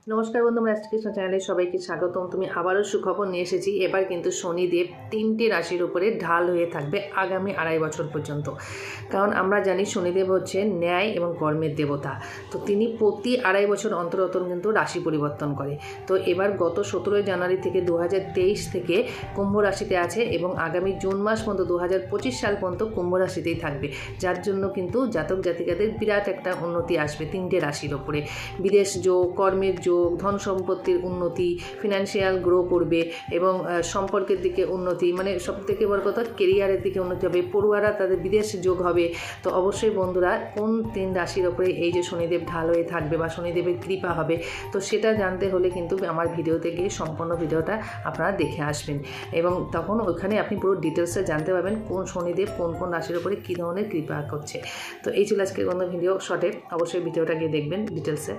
নমস্কার বন্ধুরা, রাষ্ট্রকৃষ্ণ চ্যানেলে সবাইকে স্বাগতম। তুমি আবারও সুখবর নিয়ে এসেছি। এবার কিন্তু শনিদেব 3টে রাশির উপরে ঢাল হয়ে থাকবে আগামী 2.5 বছর পর্যন্ত। কারণ আমরা জানি শনিদেব হচ্ছে ন্যায় এবং কর্মের দেবতা। তো তিনি প্রতি 2.5 বছর অন্তর অন্তর কিন্তু রাশি পরিবর্তন করে। তো এবার গত 17 জানুয়ারি থেকে 2023 থেকে কুম্ভ রাশিতে আছে এবং আগামী জুন মাস পর্যন্ত 2025 সাল পর্যন্ত কুম্ভ রাশিতেই থাকবে, যার জন্য কিন্তু জাতক জাতিকাদের বিরাট একটা উন্নতি আসবে 3টে রাশির ওপরে। বিদেশ যোগ, কর্মের যোগ, ধন সম্পত্তির উন্নতি, ফিনান্সিয়াল গ্রো করবে এবং সম্পর্কের দিকে উন্নতি, মানে সবথেকে বড় কথা কেরিয়ারের দিকে উন্নতি হবে। পড়ুয়ারা তাদের বিদেশ যোগ হবে। তো অবশ্যই বন্ধুরা, কোন 3 রাশির ওপরে এই যে শনিদেব ঢাল হয়ে থাকবে বা শনিদেবের কৃপা হবে, তো সেটা জানতে হলে কিন্তু আমার ভিডিওতে গিয়ে সম্পূর্ণ ভিডিওটা আপনারা দেখে আসবেন এবং তখন ওখানে আপনি পুরো ডিটেলসে জানতে পারবেন কোন শনিদেব কোন কোন রাশির ওপরে কী ধরনের কৃপা করছে। তো এই ছিল আজকের বন্ধু ভিডিও শর্টে। অবশ্যই ভিডিওটা গিয়ে দেখবেন ডিটেলসে।